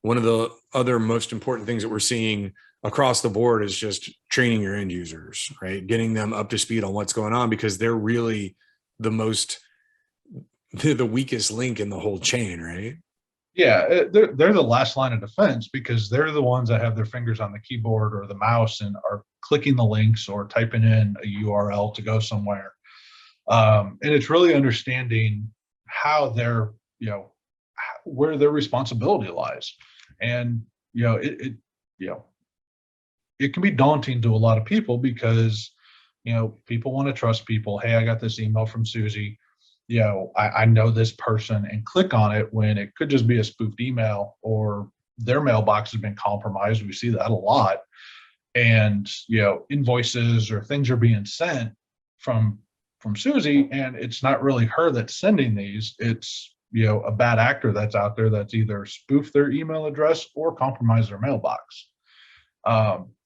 one of the other most important things that we're seeing across the board is just training your end users, right? Getting them up to speed on what's going on, because they're really the weakest link in the whole chain, right? Yeah, they're the last line of defense because they're the ones that have their fingers on the keyboard or the mouse and are clicking the links or typing in a URL to go somewhere. And it's really understanding how their, where their responsibility lies. And, you know, it can be daunting to a lot of people because, people want to trust people. Hey, I got this email from Susie. I know this person, and click on it when it could just be a spoofed email or their mailbox has been compromised. We see that a lot. And, invoices or things are being sent from Susie, and it's not really her that's sending these. It's, a bad actor that's out there that's either spoofed their email address or compromised their mailbox.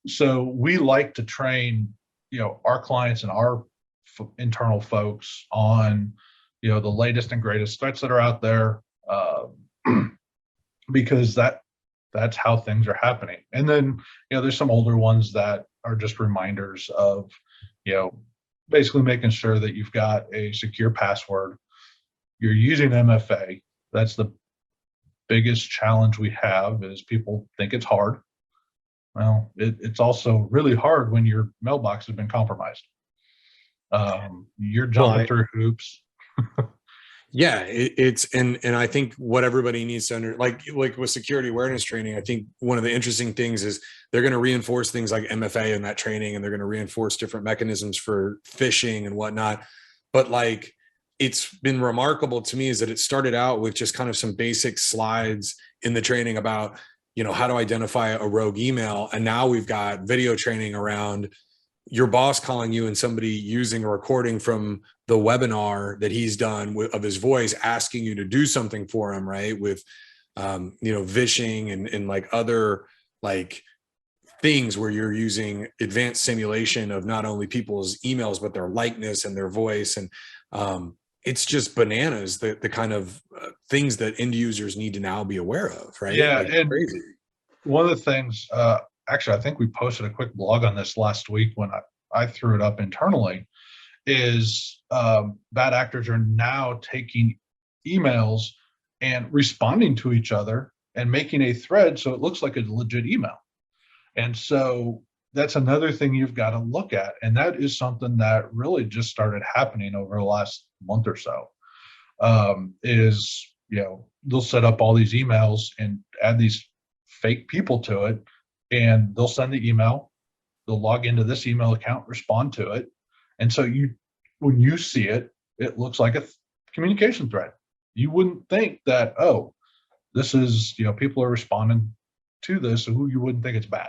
So we like to train, our clients and our internal folks on, the latest and greatest threats that are out there, because that's how things are happening. And then, there's some older ones that are just reminders of, basically making sure that you've got a secure password. You're using MFA. That's the biggest challenge we have, is people think it's hard. Well, it's also really hard when your mailbox has been compromised. You're jumping through hoops. Yeah, and I think what everybody needs to like with security awareness training, I think one of the interesting things is they're going to reinforce things like MFA in that training, and they're going to reinforce different mechanisms for phishing and whatnot. But like, it's been remarkable to me is that it started out with just kind of some basic slides in the training about, how to identify a rogue email. And now we've got video training around your boss calling you and somebody using a recording from the webinar that he's done of his voice, asking you to do something for him, right? With, vishing and like other like things where you're using advanced simulation of not only people's emails, but their likeness and their voice. And it's just bananas, the kind of things that end users need to now be aware of, right? Yeah, like, and crazy. one of the things, actually, I think we posted a quick blog on this last week when I threw it up internally, is bad actors are now taking emails and responding to each other and making a thread so it looks like a legit email. And so that's another thing you've got to look at. And that is something that really just started happening over the last month or so. They'll set up all these emails and add these fake people to it, and they'll send the email, they'll log into this email account, respond to it. And so when you see it, it looks like a communication thread. You wouldn't think that, oh, this is, people are responding to this, so you wouldn't think it's bad.